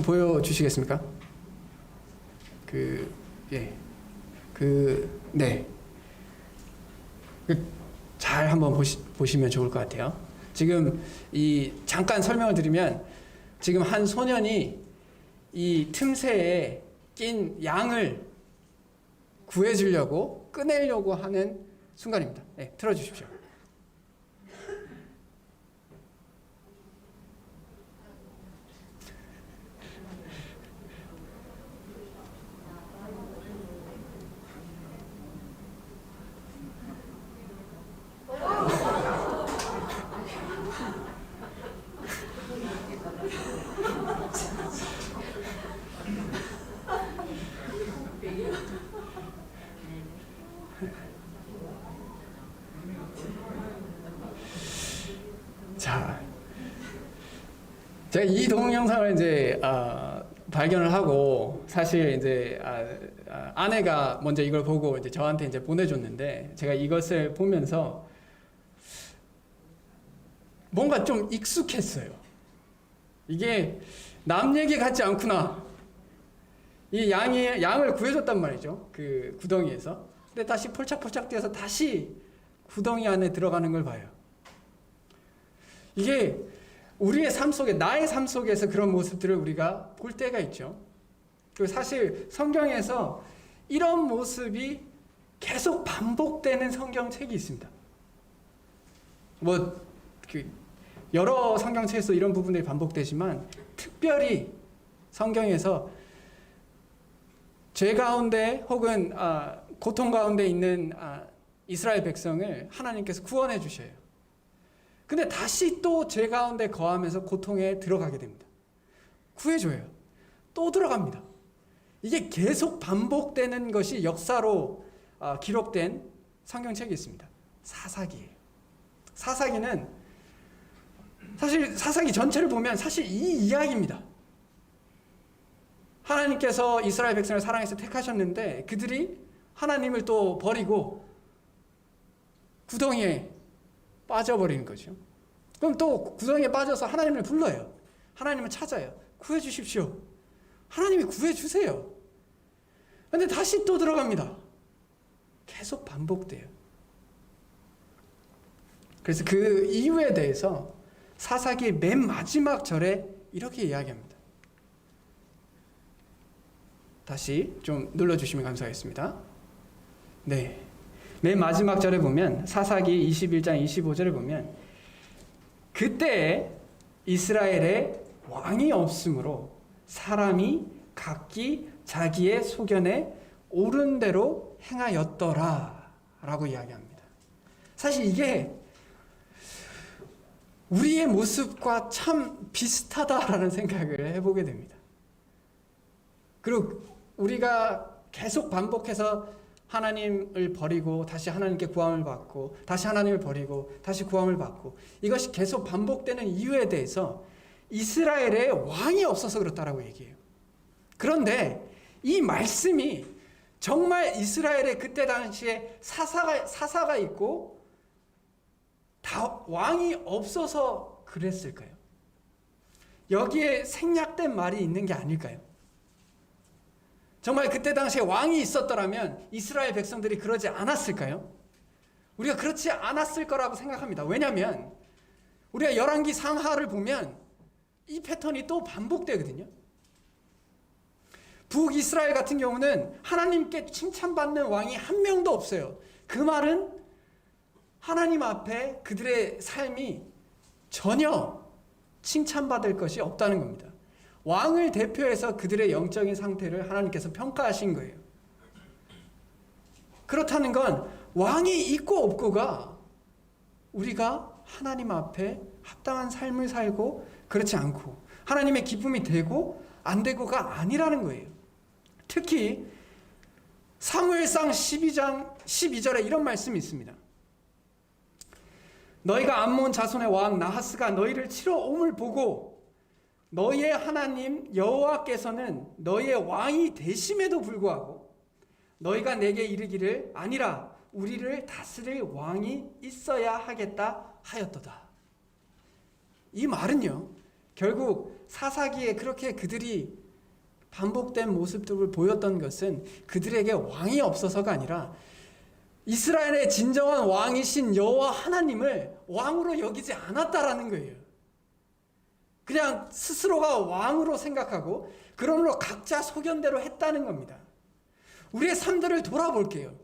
보여주시겠습니까? 예. 네. 잘 한번 보시면 좋을 것 같아요. 지금 잠깐 설명을 드리면, 지금 한 소년이 이 틈새에 낀 양을 구해주려고 꺼내려고 하는 순간입니다. 네, 틀어주십시오. 자, 제가 이 동영상을 이제 발견을 하고, 사실 이제 아내가 먼저 이걸 보고 이제 저한테 이제 보내줬는데, 제가 이것을 보면서 뭔가 좀 익숙했어요. 이게 남 얘기 같지 않구나. 이 양을 구해줬단 말이죠. 그 구덩이에서. 근데 다시 폴짝폴짝 뛰어서 다시 구덩이 안에 들어가는 걸 봐요. 이게 우리의 삶 속에, 나의 삶 속에서 그런 모습들을 우리가 볼 때가 있죠. 그리고 사실 성경에서 이런 모습이 계속 반복되는 성경책이 있습니다. 여러 성경책에서 이런 부분들이 반복되지만, 특별히 성경에서 죄 가운데 혹은 고통 가운데 있는 이스라엘 백성을 하나님께서 구원해 주셔요. 근데 다시 또 죄 가운데 거하면서 고통에 들어가게 됩니다. 구해줘요. 또 들어갑니다. 이게 계속 반복되는 것이 역사로 기록된 성경책이 있습니다. 사사기예요. 사사기는 사실 사사기 전체를 보면 사실 이 이야기입니다. 하나님께서 이스라엘 백성을 사랑해서 택하셨는데 그들이 하나님을 또 버리고 구덩이에 빠져버리는 거죠. 그럼 또 구덩이에 빠져서 하나님을 불러요. 하나님을 찾아요. 구해주십시오. 하나님이 구해주세요. 근데 다시 또 들어갑니다. 계속 반복돼요. 그래서 그 이유에 대해서 사사기의 맨 마지막 절에 이렇게 이야기합니다. 다시 좀 눌러주시면 감사하겠습니다. 네. 맨 마지막 절에 보면, 사사기 21장 25절에 보면, 그때 이스라엘에 왕이 없으므로 사람이 각기 자기의 소견에 옳은 대로 행하였더라 라고 이야기합니다. 사실 이게 우리의 모습과 참 비슷하다라는 생각을 해보게 됩니다. 그리고 우리가 계속 반복해서 하나님을 버리고 다시 하나님께 구함을 받고 다시 하나님을 버리고 다시 구함을 받고, 이것이 계속 반복되는 이유에 대해서 이스라엘에 왕이 없어서 그렇다라고 얘기해요. 그런데 이 말씀이 정말 이스라엘에 그때 당시에 사사가 있고 다 왕이 없어서 그랬을까요? 여기에 생략된 말이 있는 게 아닐까요? 정말 그때 당시에 왕이 있었더라면 이스라엘 백성들이 그러지 않았을까요? 우리가 그렇지 않았을 거라고 생각합니다. 왜냐하면 우리가 열왕기 상하를 보면 이 패턴이 또 반복되거든요. 북이스라엘 같은 경우는 하나님께 칭찬받는 왕이 한 명도 없어요. 그 말은 하나님 앞에 그들의 삶이 전혀 칭찬받을 것이 없다는 겁니다. 왕을 대표해서 그들의 영적인 상태를 하나님께서 평가하신 거예요. 그렇다는 건 왕이 있고 없고가 우리가 하나님 앞에 합당한 삶을 살고 그렇지 않고 하나님의 기쁨이 되고 안 되고가 아니라는 거예요. 특히 사무엘상 12장 12절에 이런 말씀이 있습니다. 너희가 암몬 자손의 왕 나하스가 너희를 치러 옴을 보고 너희의 하나님 여호와께서는 너희의 왕이 되심에도 불구하고 너희가 내게 이르기를 아니라 우리를 다스릴 왕이 있어야 하겠다 하였도다. 이 말은요, 결국 사사기에 그렇게 그들이 반복된 모습들을 보였던 것은 그들에게 왕이 없어서가 아니라 이스라엘의 진정한 왕이신 여호와 하나님을 왕으로 여기지 않았다라는 거예요. 그냥 스스로가 왕으로 생각하고 그러므로 각자 소견대로 했다는 겁니다. 우리의 삶들을 돌아볼게요.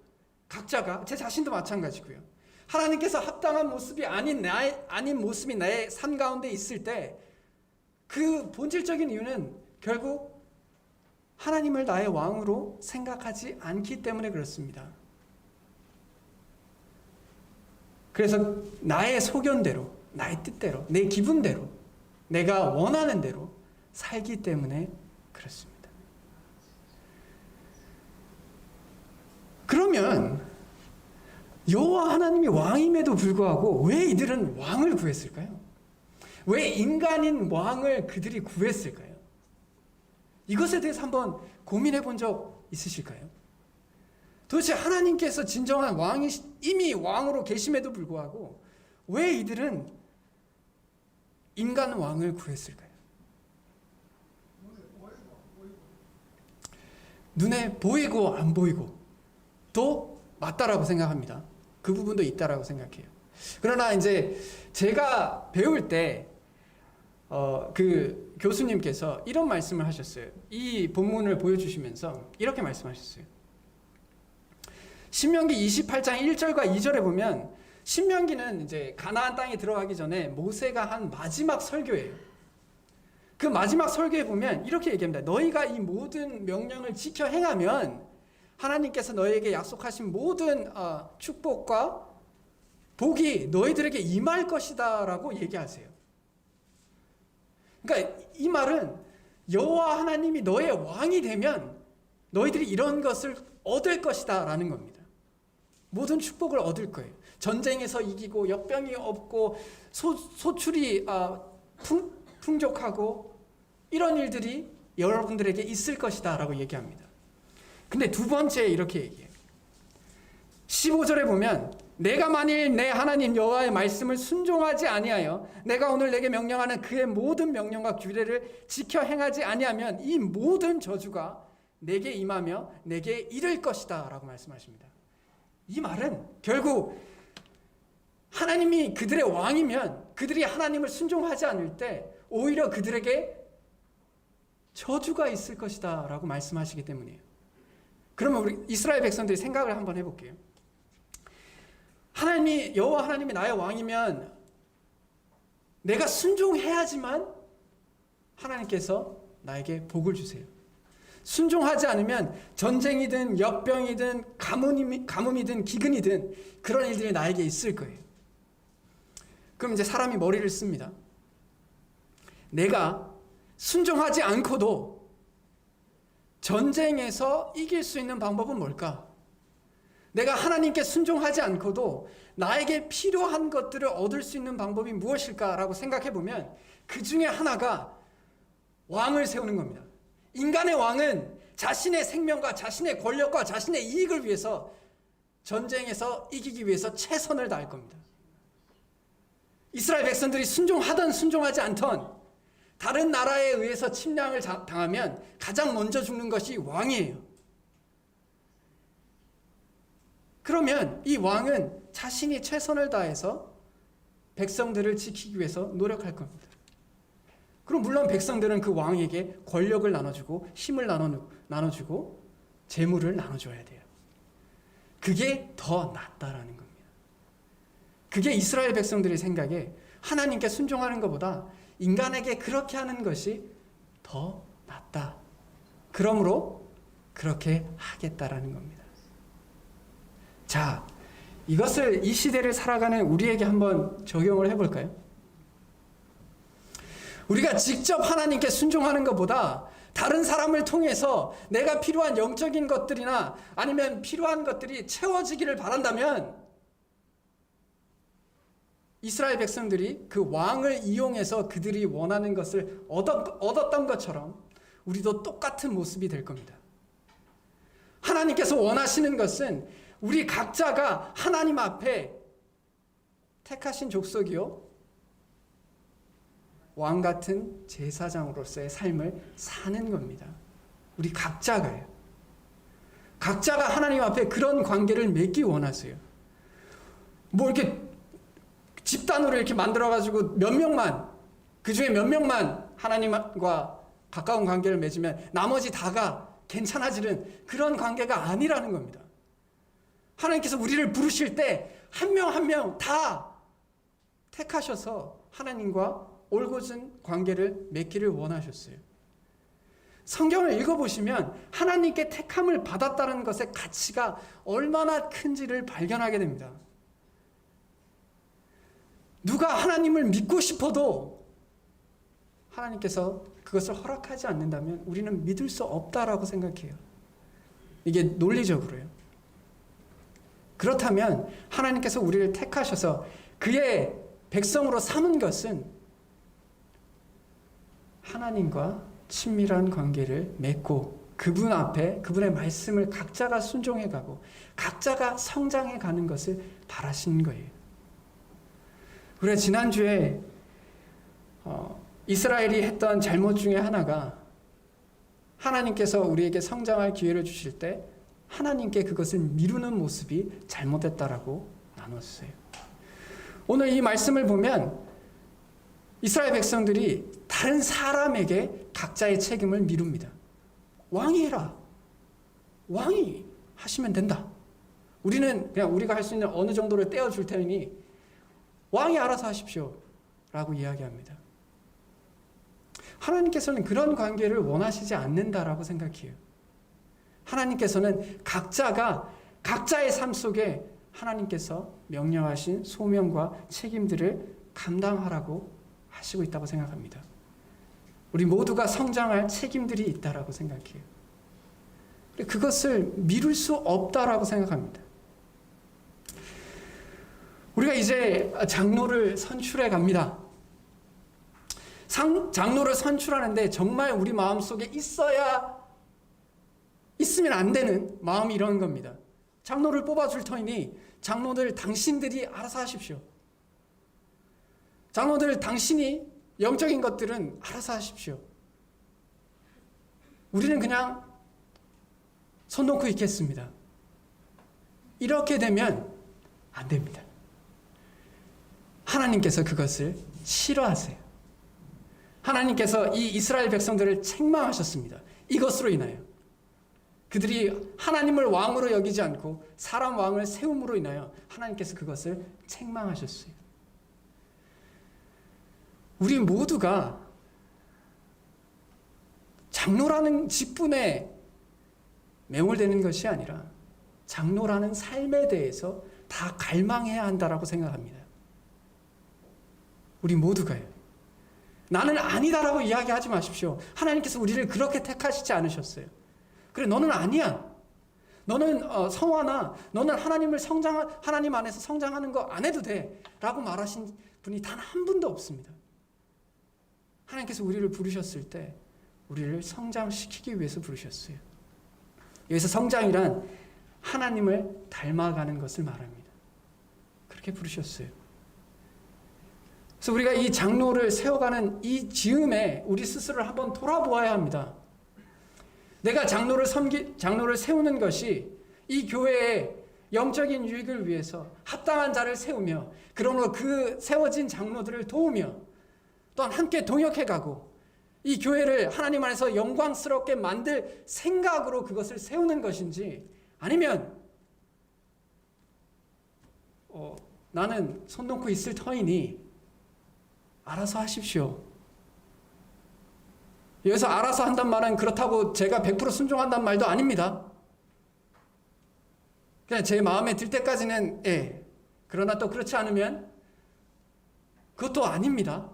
각자가, 제 자신도 마찬가지고요. 하나님께서 합당한 모습이 아닌 모습이 나의 삶 가운데 있을 때 그 본질적인 이유는 결국 하나님을 나의 왕으로 생각하지 않기 때문에 그렇습니다. 그래서 나의 소견대로, 나의 뜻대로, 내 기분대로, 내가 원하는 대로 살기 때문에 그렇습니다. 그러면 여호와 하나님이 왕임에도 불구하고 왜 이들은 왕을 구했을까요? 왜 인간인 왕을 그들이 구했을까요? 이것에 대해서 한번 고민해 본 적 있으실까요? 도대체 하나님께서 진정한 왕이 이미 왕으로 계심에도 불구하고 왜 이들은 인간 왕을 구했을까요? 눈에 보이고 안 보이고 또 맞다라고 생각합니다. 그 부분도 있다라고 생각해요. 그러나 이제 제가 배울 때 그 교수님께서 이런 말씀을 하셨어요. 이 본문을 보여주시면서 이렇게 말씀하셨어요. 신명기 28장 1절과 2절에 보면 신명기는 이제 가나안 땅에 들어가기 전에 모세가 한 마지막 설교예요. 그 마지막 설교에 보면 이렇게 얘기합니다. 너희가 이 모든 명령을 지켜 행하면 하나님께서 너희에게 약속하신 모든 축복과 복이 너희들에게 임할 것이다 라고 얘기하세요. 그러니까 이 말은 여호와 하나님이 너의 왕이 되면 너희들이 이런 것을 얻을 것이다 라는 겁니다. 모든 축복을 얻을 거예요. 전쟁에서 이기고 역병이 없고 소출이 풍족하고 이런 일들이 여러분들에게 있을 것이다 라고 얘기합니다. 근데 두 번째 이렇게 얘기해요. 15절에 보면 내가 만일 내 하나님 여호와의 말씀을 순종하지 아니하여 내가 오늘 내게 명령하는 그의 모든 명령과 규례를 지켜 행하지 아니하면 이 모든 저주가 내게 임하며 내게 이를 것이다 라고 말씀하십니다. 이 말은 결국 하나님이 그들의 왕이면 그들이 하나님을 순종하지 않을 때 오히려 그들에게 저주가 있을 것이다 라고 말씀하시기 때문이에요. 그러면 우리 이스라엘 백성들이 생각을 한번 해볼게요. 여호와 하나님이 나의 왕이면 내가 순종해야지만 하나님께서 나에게 복을 주세요. 순종하지 않으면 전쟁이든 역병이든 가뭄이든 기근이든 그런 일들이 나에게 있을 거예요. 그럼 이제 사람이 머리를 씁니다. 내가 순종하지 않고도 전쟁에서 이길 수 있는 방법은 뭘까? 내가 하나님께 순종하지 않고도 나에게 필요한 것들을 얻을 수 있는 방법이 무엇일까라고 생각해 보면 그 중에 하나가 왕을 세우는 겁니다. 인간의 왕은 자신의 생명과 자신의 권력과 자신의 이익을 위해서 전쟁에서 이기기 위해서 최선을 다할 겁니다. 이스라엘 백성들이 순종하든 순종하지 않던 다른 나라에 의해서 침략을 당하면 가장 먼저 죽는 것이 왕이에요. 그러면 이 왕은 자신이 최선을 다해서 백성들을 지키기 위해서 노력할 겁니다. 그럼 물론 백성들은 그 왕에게 권력을 나눠주고 힘을 나눠주고 재물을 나눠줘야 돼요. 그게 더 낫다라는 겁니다. 그게 이스라엘 백성들의 생각에 하나님께 순종하는 것보다 인간에게 그렇게 하는 것이 더 낫다. 그러므로 그렇게 하겠다라는 겁니다. 자, 이것을 이 시대를 살아가는 우리에게 한번 적용을 해볼까요? 우리가 직접 하나님께 순종하는 것보다 다른 사람을 통해서 내가 필요한 영적인 것들이나 아니면 필요한 것들이 채워지기를 바란다면 이스라엘 백성들이 그 왕을 이용해서 그들이 원하는 것을 얻었던 것처럼 우리도 똑같은 모습이 될 겁니다. 하나님께서 원하시는 것은 우리 각자가 하나님 앞에 택하신 족속이요 왕 같은 제사장으로서의 삶을 사는 겁니다. 우리 각자가요. 각자가 하나님 앞에 그런 관계를 맺기 원하세요. 뭐 이렇게 집단으로 이렇게 만들어가지고 몇 명만, 그 중에 몇 명만 하나님과 가까운 관계를 맺으면 나머지 다가 괜찮아지는 그런 관계가 아니라는 겁니다. 하나님께서 우리를 부르실 때 한 명 한 명 다 택하셔서 하나님과 올곧은 관계를 맺기를 원하셨어요. 성경을 읽어보시면 하나님께 택함을 받았다는 것의 가치가 얼마나 큰지를 발견하게 됩니다. 누가 하나님을 믿고 싶어도 하나님께서 그것을 허락하지 않는다면 우리는 믿을 수 없다라고 생각해요. 이게 논리적으로요. 그렇다면 하나님께서 우리를 택하셔서 그의 백성으로 삼은 것은 하나님과 친밀한 관계를 맺고 그분 앞에 그분의 말씀을 각자가 순종해가고 각자가 성장해가는 것을 바라시는 거예요. 우리가 지난주에 이스라엘이 했던 잘못 중에 하나가 하나님께서 우리에게 성장할 기회를 주실 때 하나님께 그것을 미루는 모습이 잘못됐다라고 나눴어요. 오늘 이 말씀을 보면 이스라엘 백성들이 다른 사람에게 각자의 책임을 미룹니다. 왕이 해라. 왕이 하시면 된다. 우리는 그냥 우리가 할 수 있는 어느 정도를 떼어줄 테니 왕이 알아서 하십시오 라고 이야기합니다. 하나님께서는 그런 관계를 원하시지 않는다라고 생각해요. 하나님께서는 각자가 각자의 삶 속에 하나님께서 명령하신 소명과 책임들을 감당하라고 하시고 있다고 생각합니다. 우리 모두가 성장할 책임들이 있다라고 생각해요. 그것을 미룰 수 없다라고 생각합니다. 우리가 이제 장로를 선출해 갑니다. 장로를 선출하는데 정말 우리 마음속에 있으면 안 되는 마음이 이런 겁니다. 장로를 뽑아줄 터이니 장로들 당신들이 알아서 하십시오. 장로들 당신이 영적인 것들은 알아서 하십시오. 우리는 그냥 손 놓고 있겠습니다. 이렇게 되면 안 됩니다. 하나님께서 그것을 싫어하세요. 하나님께서 이 이스라엘 백성들을 책망하셨습니다. 이것으로 인하여 그들이 하나님을 왕으로 여기지 않고 사람 왕을 세움으로 인하여 하나님께서 그것을 책망하셨어요. 우리 모두가 장로라는 직분에 매몰되는 것이 아니라 장로라는 삶에 대해서 다 갈망해야 한다라고 생각합니다. 우리 모두가요. 나는 아니다라고 이야기하지 마십시오. 하나님께서 우리를 그렇게 택하시지 않으셨어요. 그래, 너는 아니야. 너는 성화나 너는 하나님 안에서 성장하는 거 안 해도 돼 라고 말하신 분이 단 한 분도 없습니다. 하나님께서 우리를 부르셨을 때 우리를 성장시키기 위해서 부르셨어요. 여기서 성장이란 하나님을 닮아가는 것을 말합니다. 그렇게 부르셨어요. 그래서 우리가 이 장로를 세워가는 이 즈음에 우리 스스로를 한번 돌아보아야 합니다. 내가 장로를 세우는 것이 이 교회의 영적인 유익을 위해서 합당한 자를 세우며 그러므로 그 세워진 장로들을 도우며 또한 함께 동역해가고 이 교회를 하나님 안에서 영광스럽게 만들 생각으로 그것을 세우는 것인지 아니면 나는 손 놓고 있을 터이니 알아서 하십시오. 여기서 알아서 한단 말은 그렇다고 제가 100% 순종한단 말도 아닙니다. 그냥 제 마음에 들 때까지는 그러나 또 그렇지 않으면 그것도 아닙니다.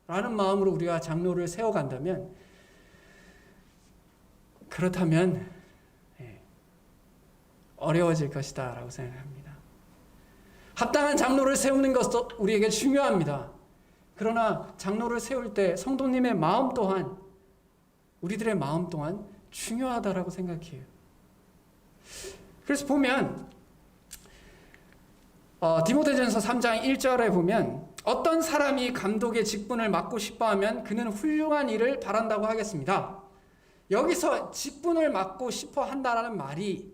라는 마음으로 우리가 장로를 세워간다면 그렇다면 어려워질 것이다 라고 생각합니다. 합당한 장로를 세우는 것도 우리에게 중요합니다. 그러나 장로를 세울 때 성도님의 마음 또한 우리들의 마음 또한 중요하다라고 생각해요. 그래서 보면 디모데전서 3장 1절에 보면 어떤 사람이 감독의 직분을 맡고 싶어하면 그는 훌륭한 일을 바란다고 하겠습니다. 여기서 직분을 맡고 싶어 한다라는 말이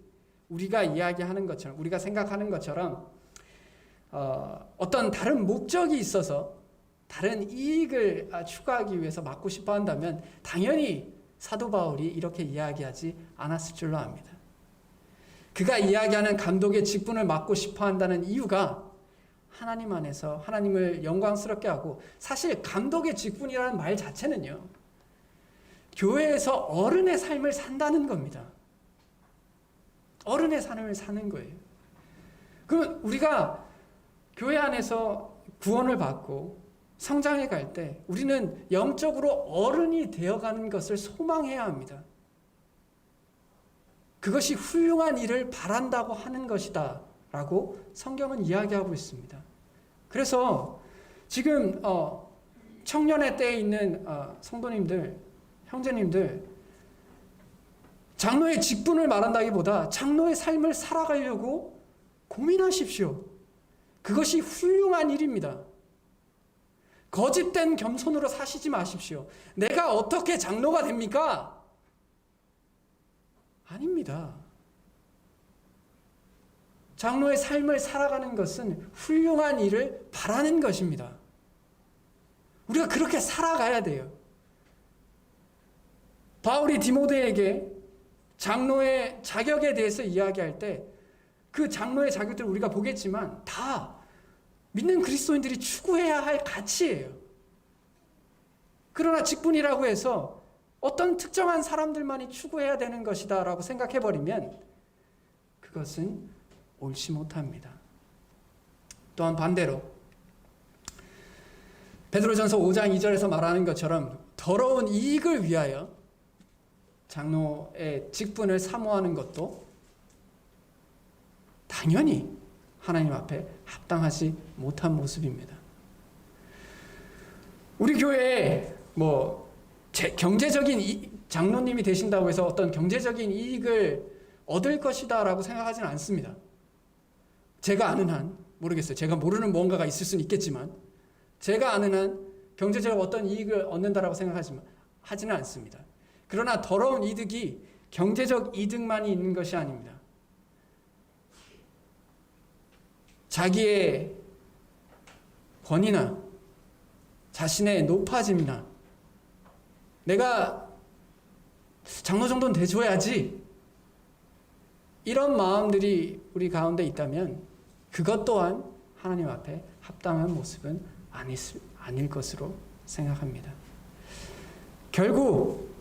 우리가 이야기하는 것처럼, 우리가 생각하는 것처럼 어떤 다른 목적이 있어서 다른 이익을 추구하기 위해서 맡고 싶어 한다면 당연히 사도 바울이 이렇게 이야기하지 않았을 줄로 압니다. 그가 이야기하는 감독의 직분을 맡고 싶어 한다는 이유가 하나님 안에서 하나님을 영광스럽게 하고, 사실 감독의 직분이라는 말 자체는요, 교회에서 어른의 삶을 산다는 겁니다. 어른의 삶을 사는 거예요. 그러면 우리가 교회 안에서 구원을 받고 성장해 갈 때 우리는 영적으로 어른이 되어가는 것을 소망해야 합니다. 그것이 훌륭한 일을 바란다고 하는 것이다 라고 성경은 이야기하고 있습니다. 그래서 지금 청년의 때에 있는 성도님들, 형제님들, 장로의 직분을 말한다기보다 장로의 삶을 살아가려고 고민하십시오. 그것이 훌륭한 일입니다. 거짓된 겸손으로 사시지 마십시오. 내가 어떻게 장로가 됩니까? 아닙니다. 장로의 삶을 살아가는 것은 훌륭한 일을 바라는 것입니다. 우리가 그렇게 살아가야 돼요. 바울이 디모데에게 장로의 자격에 대해서 이야기할 때 그 장로의 자격들을 우리가 보겠지만 다 믿는 그리스도인들이 추구해야 할 가치예요. 그러나 직분이라고 해서 어떤 특정한 사람들만이 추구해야 되는 것이다 라고 생각해버리면 그것은 옳지 못합니다. 또한 반대로 베드로전서 5장 2절에서 말하는 것처럼 더러운 이익을 위하여 장로의 직분을 사모하는 것도 당연히 하나님 앞에 합당하지 못한 모습입니다. 우리 교회에 경제적인 장로님이 되신다고 해서 어떤 경제적인 이익을 얻을 것이다 라고 생각하지는 않습니다. 제가 아는 한, 모르겠어요. 제가 모르는 뭔가가 있을 수는 있겠지만 제가 아는 한 경제적으로 어떤 이익을 얻는다라고 하지는 않습니다. 그러나 더러운 이득이 경제적 이득만이 있는 것이 아닙니다. 자기의 권위나 자신의 높아짐이나 내가 장로 정도는 돼줘야지, 이런 마음들이 우리 가운데 있다면 그것 또한 하나님 앞에 합당한 모습은 아닐 것으로 생각합니다. 결국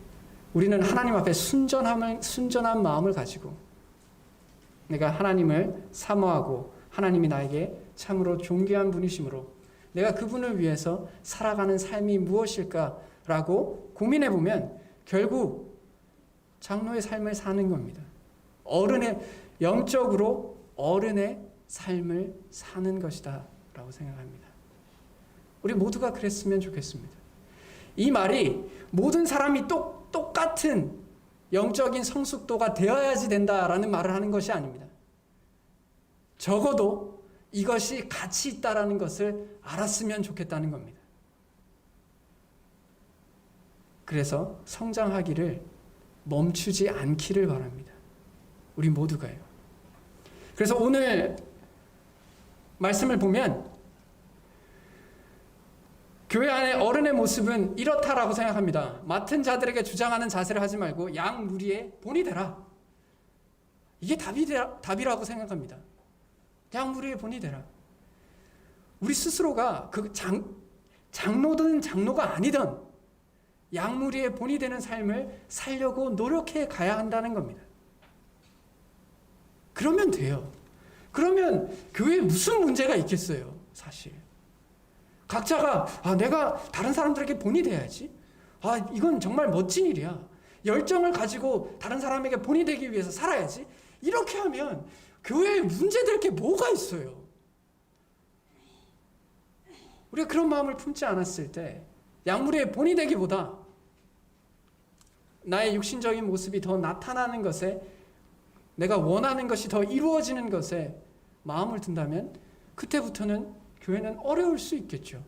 우리는 하나님 앞에 순전한 마음을 가지고 내가 하나님을 사모하고 하나님이 나에게 참으로 존귀한 분이시므로 내가 그분을 위해서 살아가는 삶이 무엇일까라고 고민해보면 결국 장로의 삶을 사는 겁니다. 영적으로 어른의 삶을 사는 것이다 라고 생각합니다. 우리 모두가 그랬으면 좋겠습니다. 이 말이 모든 사람이 똑같은 영적인 성숙도가 되어야지 된다라는 말을 하는 것이 아닙니다. 적어도 이것이 가치 있다라는 것을 알았으면 좋겠다는 겁니다. 그래서 성장하기를 멈추지 않기를 바랍니다. 우리 모두가요. 그래서 오늘 말씀을 보면 교회 안에 어른의 모습은 이렇다라고 생각합니다. 맡은 자들에게 주장하는 자세를 하지 말고 양 무리의 본이 되라. 이게 답이라고 생각합니다. 양 무리의 본이 되라. 우리 스스로가 장로든 장로가 아니든 양 무리의 본이 되는 삶을 살려고 노력해 가야 한다는 겁니다. 그러면 돼요. 그러면 교회에 무슨 문제가 있겠어요, 사실. 각자가 내가 다른 사람들에게 본이 돼야지. 이건 정말 멋진 일이야. 열정을 가지고 다른 사람에게 본이 되기 위해서 살아야지. 이렇게 하면 교회에 문제될 게 뭐가 있어요? 우리가 그런 마음을 품지 않았을 때 양무리의 본이 되기보다 나의 육신적인 모습이 더 나타나는 것에, 내가 원하는 것이 더 이루어지는 것에 마음을 든다면 그때부터는 교회는 어려울 수 있겠죠.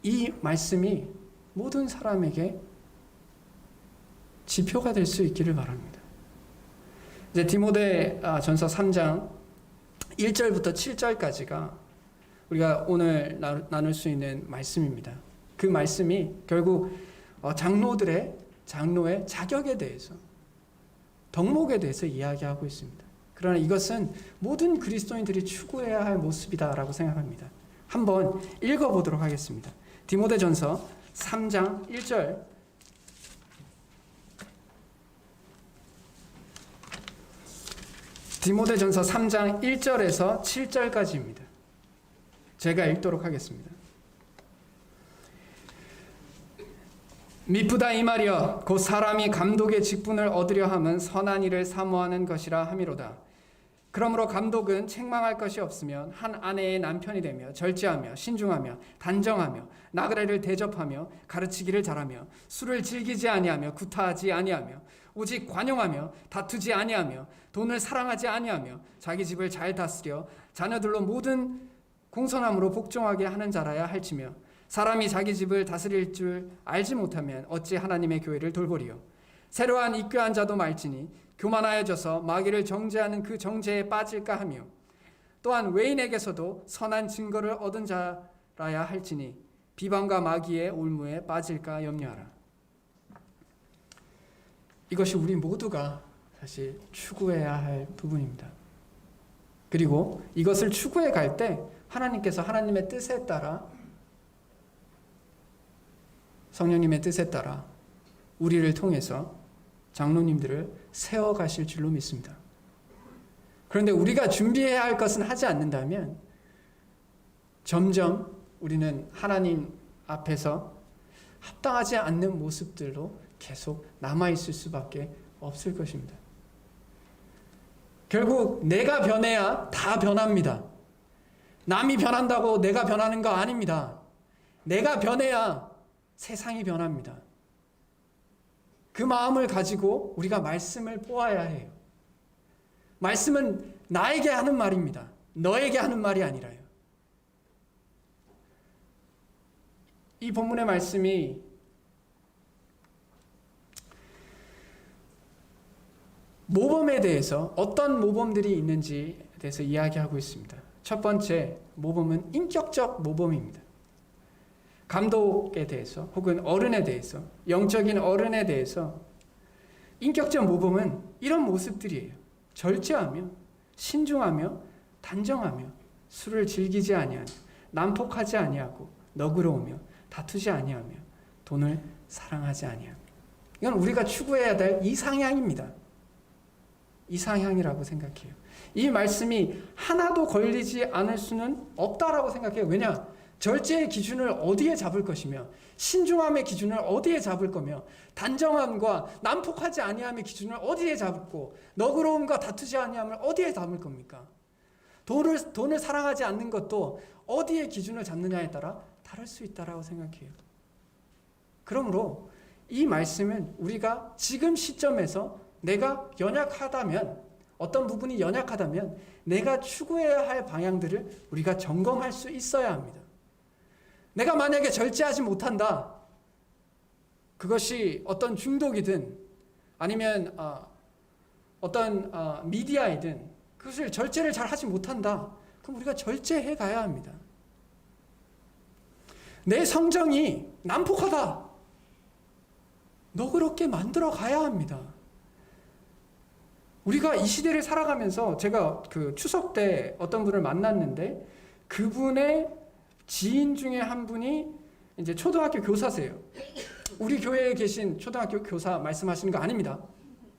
이 말씀이 모든 사람에게 지표가 될 수 있기를 바랍니다. 이제 디모데 전서 3장 1절부터 7절까지가 우리가 오늘 나눌 수 있는 말씀입니다. 그 말씀이 결국 장로의 자격에 대해서, 덕목에 대해서 이야기하고 있습니다. 그러나 이것은 모든 그리스도인들이 추구해야 할 모습이다라고 생각합니다. 한번 읽어보도록 하겠습니다. 디모데 전서 3장 1절, 디모데전서 3장 1절에서 7절까지입니다. 제가 읽도록 하겠습니다. 미쁘다 이 말이여, 곧 사람이 감독의 직분을 얻으려 함은 선한 일을 사모하는 것이라 함이로다. 그러므로 감독은 책망할 것이 없으면 한 아내의 남편이 되며 절제하며 신중하며 단정하며 나그네를 대접하며 가르치기를 잘하며 술을 즐기지 아니하며 구타하지 아니하며 오직 관용하며 다투지 아니하며 돈을 사랑하지 아니하며 자기 집을 잘 다스려 자녀들로 모든 공손함으로 복종하게 하는 자라야 할지며 사람이 자기 집을 다스릴 줄 알지 못하면 어찌 하나님의 교회를 돌보리요. 새로한 입교한 자도 말지니 교만하여져서 마귀를 정죄하는 그 정죄에 빠질까 하며 또한 외인에게서도 선한 증거를 얻은 자라야 할지니 비방과 마귀의 올무에 빠질까 염려하라. 이것이 우리 모두가 사실 추구해야 할 부분입니다. 그리고 이것을 추구해 갈 때 하나님께서 하나님의 뜻에 따라, 성령님의 뜻에 따라 우리를 통해서 장로님들을 세워가실 줄로 믿습니다. 그런데 우리가 준비해야 할 것은 하지 않는다면 점점 우리는 하나님 앞에서 합당하지 않는 모습들로 계속 남아있을 수밖에 없을 것입니다. 결국 내가 변해야 다 변합니다. 남이 변한다고 내가 변하는 거 아닙니다. 내가 변해야 세상이 변합니다. 그 마음을 가지고 우리가 말씀을 보아야 해요. 말씀은 나에게 하는 말입니다. 너에게 하는 말이 아니라요. 이 본문의 말씀이 모범에 대해서 어떤 모범들이 있는지에 대해서 이야기하고 있습니다. 첫 번째 모범은 인격적 모범입니다. 감독에 대해서 혹은 어른에 대해서, 영적인 어른에 대해서 인격적 모범은 이런 모습들이에요. 절제하며 신중하며 단정하며 술을 즐기지 아니하며 난폭하지 아니하고 너그러우며 다투지 아니하며 돈을 사랑하지 아니하며. 이건 우리가 추구해야 될 이상향입니다. 이상향이라고 생각해요. 이 말씀이 하나도 걸리지 않을 수는 없다라고 생각해요. 왜냐? 절제의 기준을 어디에 잡을 것이며 신중함의 기준을 어디에 잡을 거며 단정함과 난폭하지 아니함의 기준을 어디에 잡고 너그러움과 다투지 아니함을 어디에 잡을 겁니까? 돈을 사랑하지 않는 것도 어디에 기준을 잡느냐에 따라 다를 수 있다라고 생각해요. 그러므로 이 말씀은 우리가 지금 시점에서 내가 연약하다면, 어떤 부분이 연약하다면 내가 추구해야 할 방향들을 우리가 점검할 수 있어야 합니다. 내가 만약에 절제하지 못한다, 그것이 어떤 중독이든 아니면 어떤 미디어이든 그것을 절제를 잘 하지 못한다, 그럼 우리가 절제해 가야 합니다. 내 성정이 난폭하다, 너그럽게 만들어 가야 합니다. 우리가 이 시대를 살아가면서 제가 그 추석 때 어떤 분을 만났는데 그분의 지인 중에 한 분이 이제 초등학교 교사세요. 우리 교회에 계신 초등학교 교사 말씀하시는 거 아닙니다.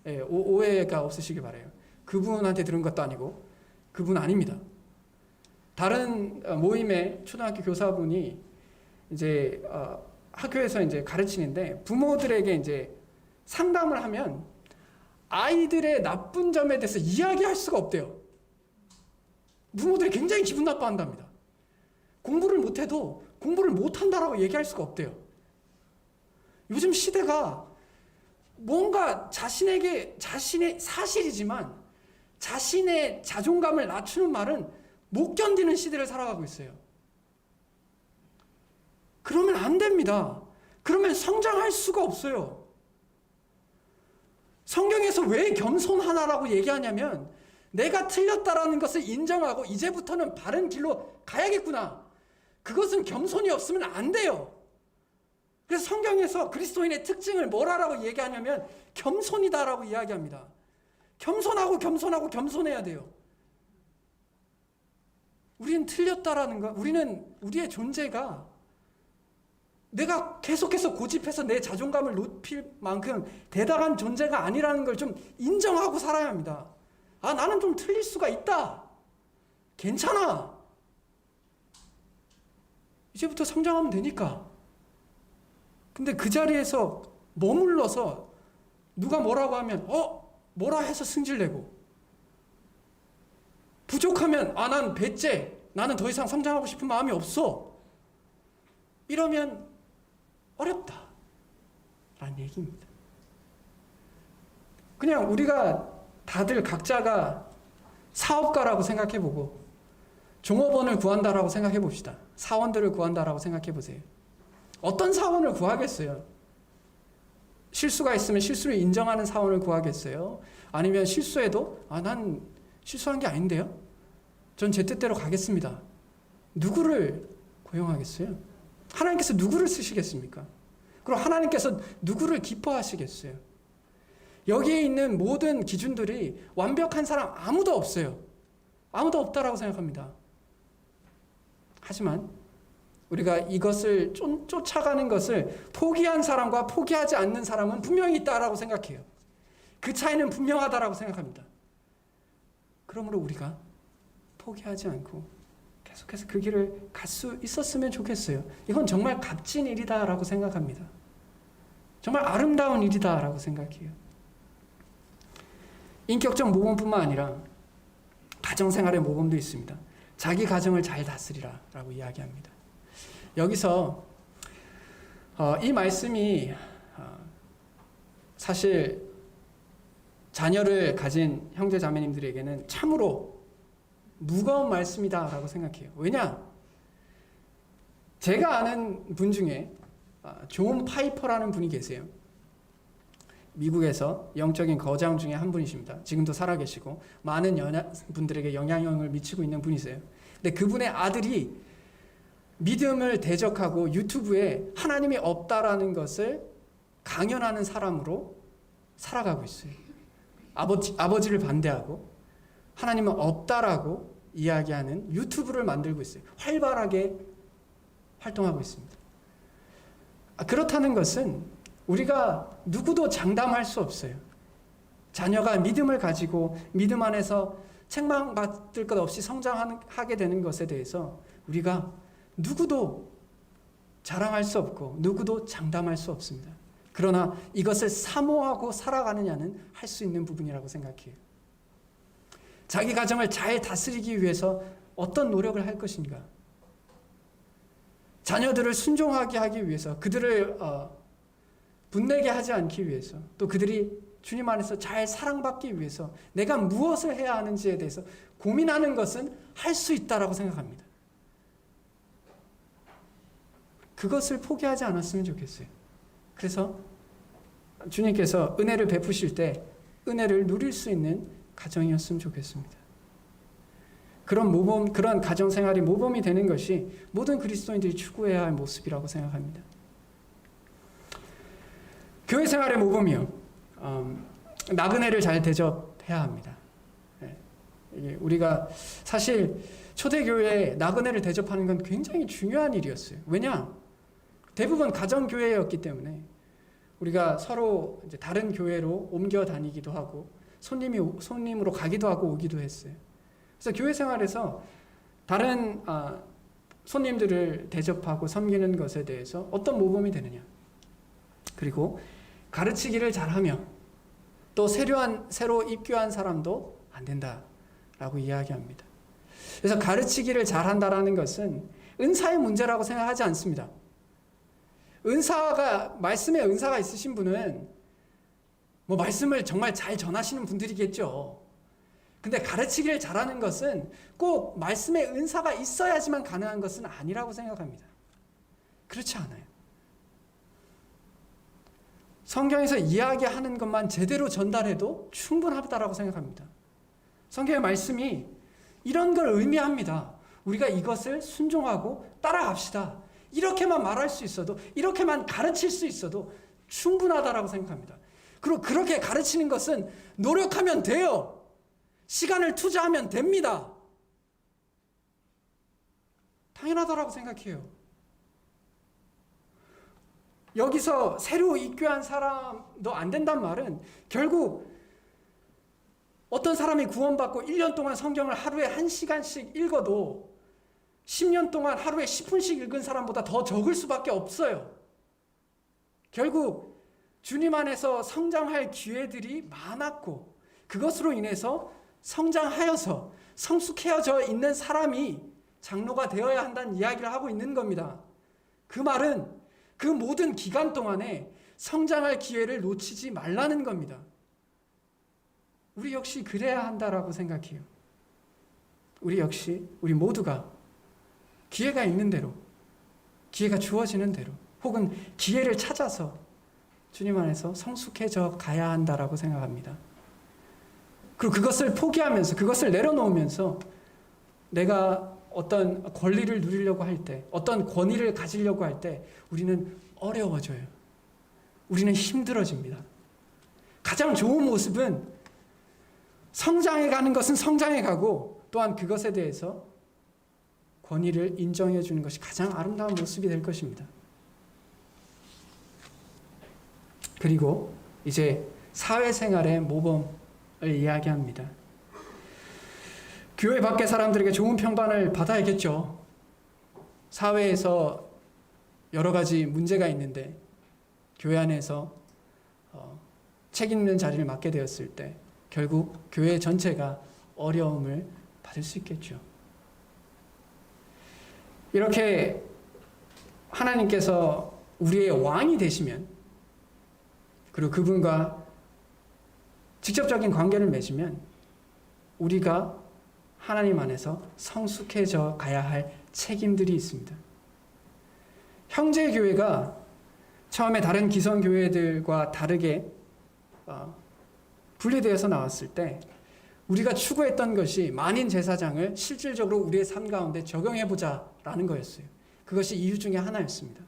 예, 오해가 없으시길 바라요. 그분한테 들은 것도 아니고 그분 아닙니다. 다른 모임의 초등학교 교사분이 이제 학교에서 이제 가르치는데 부모들에게 이제 상담을 하면 아이들의 나쁜 점에 대해서 이야기할 수가 없대요. 부모들이 굉장히 기분 나빠한답니다. 공부를 못해도 공부를 못한다라고 얘기할 수가 없대요. 요즘 시대가 뭔가 자신의 사실이지만 자신의 자존감을 낮추는 말은 못 견디는 시대를 살아가고 있어요. 그러면 안 됩니다. 그러면 성장할 수가 없어요. 성경에서 왜 겸손하라고 얘기하냐면 내가 틀렸다라는 것을 인정하고 이제부터는 바른 길로 가야겠구나. 그것은 겸손이 없으면 안 돼요. 그래서 성경에서 그리스도인의 특징을 뭐라고 얘기하냐면 겸손이다라고 이야기합니다. 겸손하고 겸손해야 돼요. 우리는 틀렸다라는 것, 우리는 우리의 존재가 내가 계속해서 고집해서 내 자존감을 높일 만큼 대단한 존재가 아니라는 걸 좀 인정하고 살아야 합니다. 아, 나는 좀 틀릴 수가 있다. 괜찮아. 이제부터 성장하면 되니까. 근데 그 자리에서 머물러서 누가 뭐라고 하면 뭐라 해서 승질내고 부족하면 난 배째, 나는 더 이상 성장하고 싶은 마음이 없어. 이러면 어렵다 라는 얘기입니다. 그냥 우리가 다들 각자가 사업가라고 생각해보고 종업원을 구한다라고 생각해봅시다. 사원들을 구한다라고 생각해보세요. 어떤 사원을 구하겠어요? 실수가 있으면 실수를 인정하는 사원을 구하겠어요? 아니면 실수해도 난 실수한 게 아닌데요? 전 제 뜻대로 가겠습니다. 누구를 고용하겠어요? 하나님께서 누구를 쓰시겠습니까? 그럼 하나님께서 누구를 기뻐하시겠어요? 여기에 있는 모든 기준들이 완벽한 사람 아무도 없어요. 아무도 없다라고 생각합니다. 하지만 우리가 이것을 쫓아가는 것을 포기한 사람과 포기하지 않는 사람은 분명히 있다라고 생각해요. 그 차이는 분명하다라고 생각합니다. 그러므로 우리가 포기하지 않고 계속해서 그 길을 갈 수 있었으면 좋겠어요. 이건 정말 값진 일이다라고 생각합니다. 정말 아름다운 일이다라고 생각해요. 인격적 모범뿐만 아니라 가정생활의 모범도 있습니다. 자기 가정을 잘 다스리라 라고 이야기합니다. 여기서 이 말씀이 사실 자녀를 가진 형제 자매님들에게는 참으로 무거운 말씀이다 라고 생각해요. 왜냐? 제가 아는 분 중에 존 파이퍼라는 분이 계세요. 미국에서 영적인 거장 중에 한 분이십니다. 지금도 살아계시고 많은 분들에게 영향력을 미치고 있는 분이세요. 근데 그분의 아들이 믿음을 대적하고 유튜브에 하나님이 없다라는 것을 강연하는 사람으로 살아가고 있어요. 아버지를 반대하고 하나님은 없다라고 이야기하는 유튜브를 만들고 있어요. 활발하게 활동하고 있습니다. 그렇다는 것은 우리가 누구도 장담할 수 없어요. 자녀가 믿음을 가지고 믿음 안에서 책망받을 것 없이 성장하게 되는 것에 대해서 우리가 누구도 자랑할 수 없고 누구도 장담할 수 없습니다. 그러나 이것을 사모하고 살아가느냐는 할 수 있는 부분이라고 생각해요. 자기 가정을 잘 다스리기 위해서 어떤 노력을 할 것인가? 자녀들을 순종하게 하기 위해서, 그들을 분내게 하지 않기 위해서, 또 그들이 주님 안에서 잘 사랑받기 위해서 내가 무엇을 해야 하는지에 대해서 고민하는 것은 할 수 있다라고 생각합니다. 그것을 포기하지 않았으면 좋겠어요. 그래서 주님께서 은혜를 베푸실 때 은혜를 누릴 수 있는 가정이었으면 좋겠습니다. 그런 가정생활이 모범이 되는 것이 모든 그리스도인들이 추구해야 할 모습이라고 생각합니다. 교회 생활의 모범이요. 나그네를 잘 대접해야 합니다. 우리가 사실 초대교회에 나그네를 대접하는 건 굉장히 중요한 일이었어요. 왜냐? 대부분 가정교회였기 때문에 우리가 서로 이제 다른 교회로 옮겨 다니기도 하고 손님으로 가기도 하고 오기도 했어요. 그래서 교회 생활에서 다른 손님들을 대접하고 섬기는 것에 대해서 어떤 모범이 되느냐. 그리고 가르치기를 잘하며 또 새로 입교한 사람도 안 된다라고 이야기합니다. 그래서 가르치기를 잘한다라는 것은 은사의 문제라고 생각하지 않습니다. 말씀에 은사가 있으신 분은 말씀을 정말 잘 전하시는 분들이겠죠. 근데 가르치기를 잘하는 것은 꼭 말씀의 은사가 있어야지만 가능한 것은 아니라고 생각합니다. 그렇지 않아요. 성경에서 이야기하는 것만 제대로 전달해도 충분하다라고 생각합니다. 성경의 말씀이 이런 걸 의미합니다. 우리가 이것을 순종하고 따라갑시다. 이렇게만 말할 수 있어도, 이렇게만 가르칠 수 있어도 충분하다라고 생각합니다. 그리고 그렇게 가르치는 것은 노력하면 돼요. 시간을 투자하면 됩니다. 당연하다라고 생각해요. 여기서 새로 입교한 사람도 안 된단 말은 결국 어떤 사람이 구원받고 1년 동안 성경을 하루에 1시간씩 읽어도 10년 동안 하루에 10분씩 읽은 사람보다 더 적을 수밖에 없어요. 결국 주님 안에서 성장할 기회들이 많았고 그것으로 인해서 성장하여서 성숙해져 있는 사람이 장로가 되어야 한다는 이야기를 하고 있는 겁니다. 그 말은 그 모든 기간 동안에 성장할 기회를 놓치지 말라는 겁니다. 우리 역시 그래야 한다라고 생각해요. 우리 역시, 우리 모두가 기회가 있는 대로, 기회가 주어지는 대로, 혹은 기회를 찾아서 주님 안에서 성숙해져 가야 한다라고 생각합니다. 그리고 그것을 포기하면서, 그것을 내려놓으면서 내가 어떤 권리를 누리려고 할 때, 어떤 권위를 가지려고 할 때 우리는 어려워져요. 우리는 힘들어집니다. 가장 좋은 모습은 성장해 가는 것은 성장해 가고 또한 그것에 대해서 권위를 인정해 주는 것이 가장 아름다운 모습이 될 것입니다. 그리고 이제 사회생활의 모범을 이야기합니다. 교회 밖의 사람들에게 좋은 평판을 받아야겠죠. 사회에서 여러 가지 문제가 있는데 교회 안에서 책 있는 자리를 맡게 되었을 때 결국 교회 전체가 어려움을 받을 수 있겠죠. 이렇게 하나님께서 우리의 왕이 되시면, 그리고 그분과 직접적인 관계를 맺으면 우리가 하나님 안에서 성숙해져 가야 할 책임들이 있습니다. 형제교회가 처음에 다른 기성교회들과 다르게 분리되어서 나왔을 때 우리가 추구했던 것이 만인 제사장을 실질적으로 우리의 삶 가운데 적용해보자라는 거였어요. 그것이 이유 중에 하나였습니다.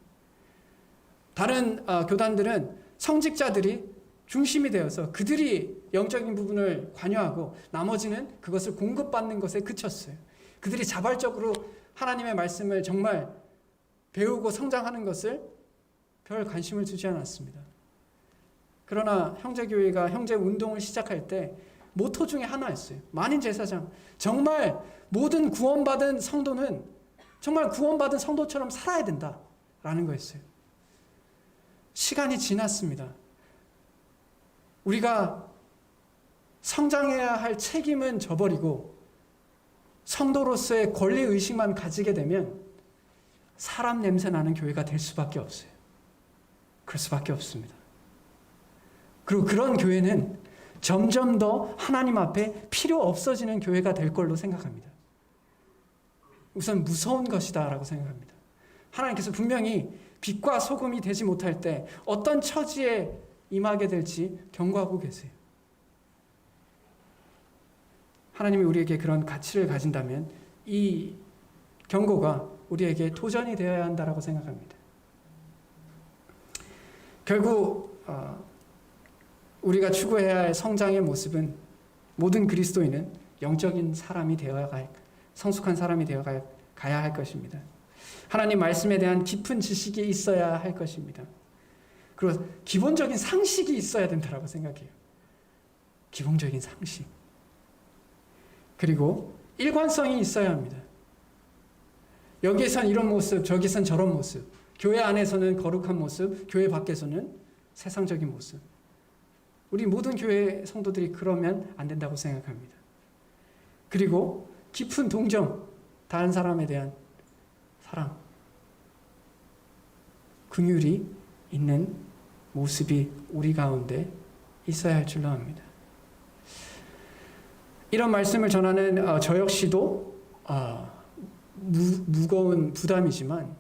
다른 교단들은 성직자들이 중심이 되어서 그들이 영적인 부분을 관여하고 나머지는 그것을 공급받는 것에 그쳤어요. 그들이 자발적으로 하나님의 말씀을 정말 배우고 성장하는 것을 별 관심을 두지 않았습니다. 그러나 형제교회가 형제운동을 시작할 때 모토 중에 하나였어요. 만인 제사장. 정말 모든 구원받은 성도는 정말 구원받은 성도처럼 살아야 된다라는 거였어요. 시간이 지났습니다. 우리가 성장해야 할 책임은 저버리고 성도로서의 권리의식만 가지게 되면 사람 냄새 나는 교회가 될 수밖에 없어요. 그럴 수밖에 없습니다. 그리고 그런 교회는 점점 더 하나님 앞에 필요 없어지는 교회가 될 걸로 생각합니다. 우선 무서운 것이다라고 생각합니다. 하나님께서 분명히 빛과 소금이 되지 못할 때 어떤 처지에 임하게 될지 경고하고 계세요. 하나님이 우리에게 그런 가치를 가진다면 이 경고가 우리에게 도전이 되어야 한다라고 생각합니다. 결국 우리가 추구해야 할 성장의 모습은 모든 그리스도인은 영적인 사람이 되어야 할, 성숙한 사람이 되어가야 할 것입니다. 하나님 말씀에 대한 깊은 지식이 있어야 할 것입니다. 그리고 기본적인 상식이 있어야 된다고 생각해요. 기본적인 상식. 그리고 일관성이 있어야 합니다. 여기선 이런 모습, 저기선 저런 모습. 교회 안에서는 거룩한 모습, 교회 밖에서는 세상적인 모습. 우리 모든 교회 성도들이 그러면 안 된다고 생각합니다. 그리고 깊은 동정, 다른 사람에 대한 사랑, 긍휼이 있는 모습이 우리 가운데 있어야 할 줄로 압니다. 이런 말씀을 전하는 저 역시도 무거운 부담이지만,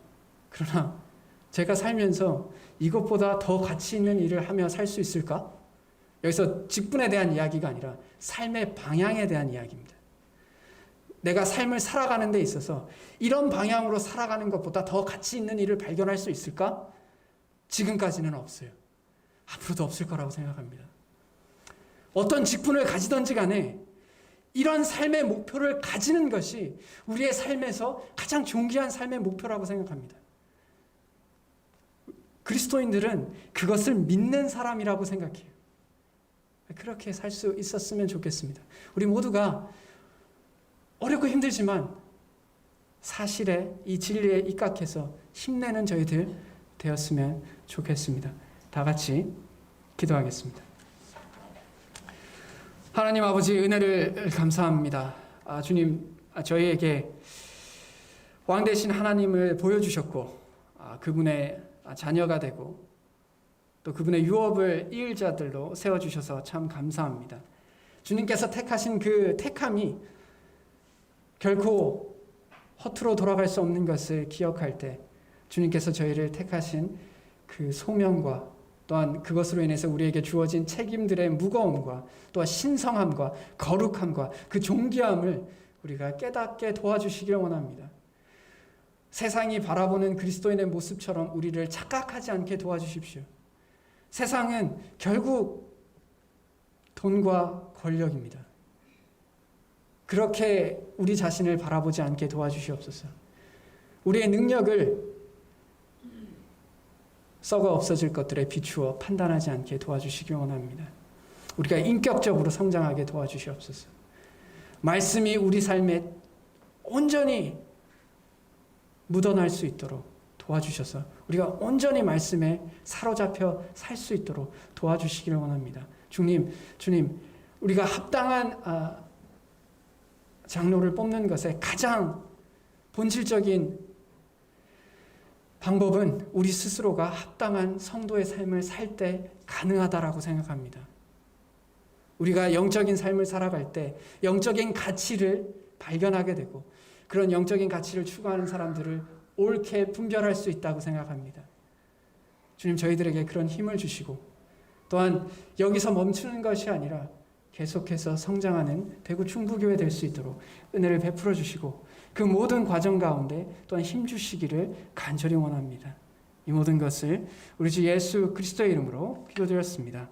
그러나 제가 살면서 이것보다 더 가치 있는 일을 하며 살 수 있을까? 여기서 직분에 대한 이야기가 아니라 삶의 방향에 대한 이야기입니다. 내가 삶을 살아가는 데 있어서 이런 방향으로 살아가는 것보다 더 가치 있는 일을 발견할 수 있을까? 지금까지는 없어요. 앞으로도 없을 거라고 생각합니다. 어떤 직분을 가지던지 간에 이런 삶의 목표를 가지는 것이 우리의 삶에서 가장 존귀한 삶의 목표라고 생각합니다. 그리스도인들은 그것을 믿는 사람이라고 생각해요. 그렇게 살 수 있었으면 좋겠습니다. 우리 모두가 어렵고 힘들지만 사실에 이 진리에 입각해서 힘내는 저희들 되었으면 좋겠습니다. 다 같이 기도하겠습니다. 하나님 아버지, 은혜를 감사합니다. 주님, 저희에게 왕 되신 하나님을 보여주셨고 그분의 자녀가 되고 또 그분의 유업을 이을 자들로 세워주셔서 참 감사합니다. 주님께서 택하신 그 택함이 결코 허투루 돌아갈 수 없는 것을 기억할 때 주님께서 저희를 택하신 그 소명과 또한 그것으로 인해서 우리에게 주어진 책임들의 무거움과 또한 신성함과 거룩함과 그 존귀함을 우리가 깨닫게 도와주시기를 원합니다. 세상이 바라보는 그리스도인의 모습처럼 우리를 착각하지 않게 도와주십시오. 세상은 결국 돈과 권력입니다. 그렇게 우리 자신을 바라보지 않게 도와주시옵소서. 우리의 능력을 썩어 없어질 것들에 비추어 판단하지 않게 도와주시기 원합니다. 우리가 인격적으로 성장하게 도와주시옵소서. 말씀이 우리 삶에 온전히 묻어날 수 있도록 도와주셔서 우리가 온전히 말씀에 사로잡혀 살 수 있도록 도와주시기를 원합니다. 주님, 우리가 합당한 장로를 뽑는 것의 가장 본질적인 방법은 우리 스스로가 합당한 성도의 삶을 살 때 가능하다라고 생각합니다. 우리가 영적인 삶을 살아갈 때 영적인 가치를 발견하게 되고 그런 영적인 가치를 추구하는 사람들을 옳게 분별할 수 있다고 생각합니다. 주님, 저희들에게 그런 힘을 주시고 또한 여기서 멈추는 것이 아니라 계속해서 성장하는 대구 충북교회 될 수 있도록 은혜를 베풀어 주시고 그 모든 과정 가운데 또한 힘 주시기를 간절히 원합니다. 이 모든 것을 우리 주 예수 그리스도의 이름으로 기도드렸습니다.